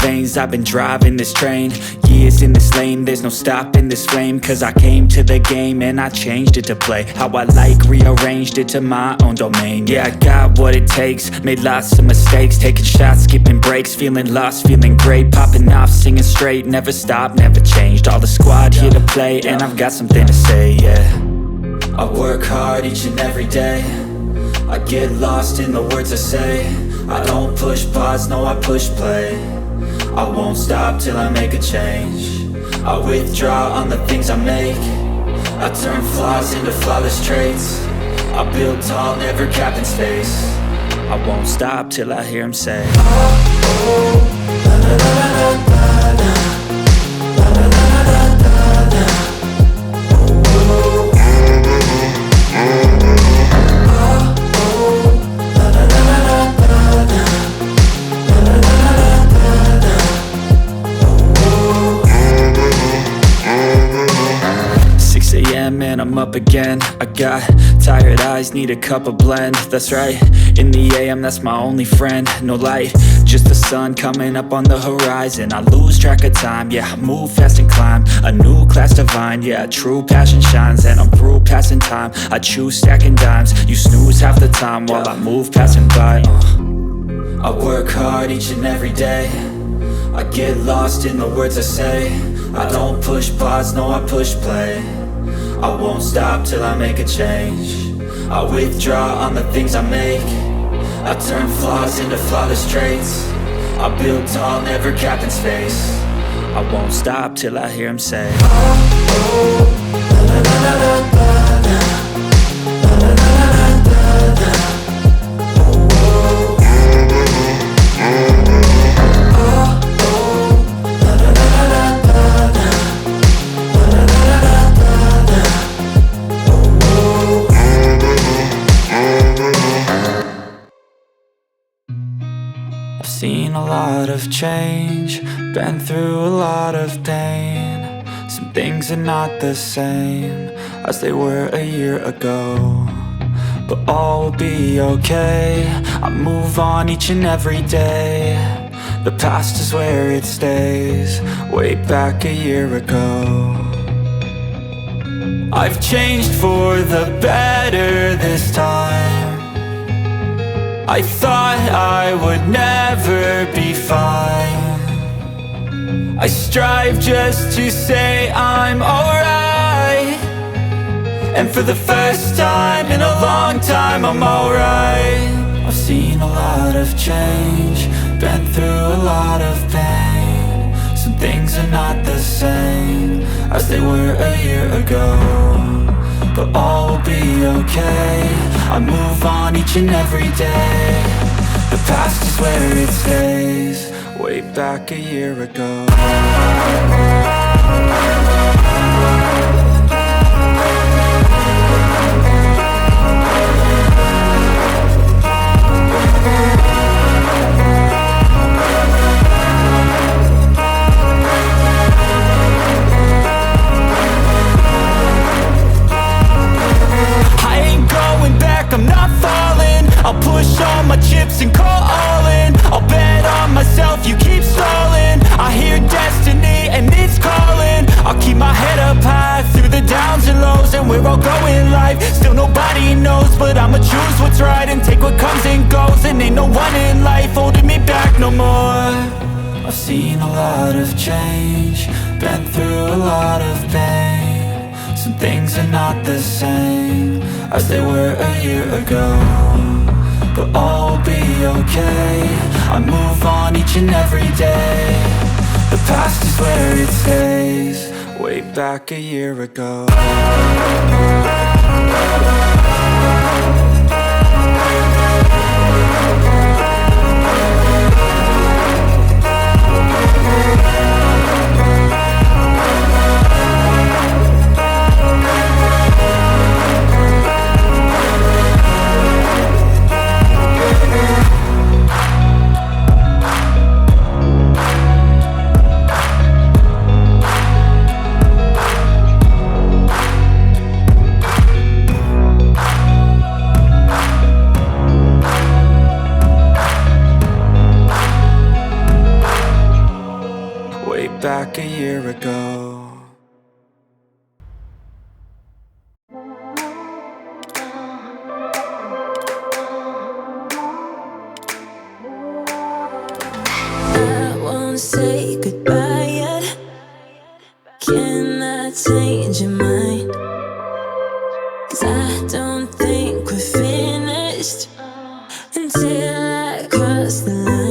veins. I've been driving this train, years in this lane. There's no stopping this flame, cause I came to the game and I changed it to play how I like, rearranged it to my own domain. Yeah, I got what it takes, made lots of mistakes, taking shots, skipping breaks, feeling lost, feeling great, popping off, singing straight, never stopped, never changed. All the squad here to play, and I've got something to say, yeah. I work hard each and every day, I get lost in the words I say. I don't push pause, no I push play. I won't stop till I make a change. I withdraw on the things I make. I turn flaws into flawless traits. I build tall, never capped in space. I won't stop till I hear him say, oh, oh, la la la la la la, la la la la la la, oh, oh, la la la la la la, la la la la la, oh, oh. 6 a.m. and I'm up again. I got tired eyes, need a cup of blend. That's right, in the AM, that's my only friend. No light, just the sun coming up on the horizon. I lose track of time, yeah, I move fast and climb a new class divine, yeah, true passion shines. And I'm through passing time, I choose stacking dimes. You snooze half the time while I move passing by. I work hard each and every day, I get lost in the words I say. I don't push pause, no I push play. I won't stop till I make a change. I withdraw on the things I make. I turn flaws into flawless traits. I build tall, never capped in space. I won't stop till I hear him say, oh, oh, la la la la la la, la la la la la la, oh, oh, oh, la la la la la la, la la la la la, oh, oh. I've seen a lot of change, been through a lot of pain. Some things are not the same as they were a year ago, but all will be okay. I move on each and every day. The past is where it stays, way back a year ago. I've changed for the better this time. I thought I would never be fine. I strive just to say I'm alright, and for the first time in a long time I'm alright. I've seen a lot of change, been through a lot of pain. Some things are not the same as they were a year ago, but all will be okay. I move on each and every day. The past is where it stays, way back a year ago. I'm not falling, I'll push all my chips and call all in. I'll bet on myself, you keep stalling. I hear destiny and it's calling. I'll keep my head up high through the downs and lows, and where I'll go in life, still nobody knows. But I'ma choose what's right and take what comes and goes, and ain't no one in life holding me back no more. I've seen a lot of change, been through a lot of pain. Some things are not the same as they were a year ago, but all will be okay. I move on each and every day. The past is where it stays, way back a year ago. back a year ago. I won't say goodbye yet. Can I change your mind? 'Cause I don't think we're finished until I cross the line.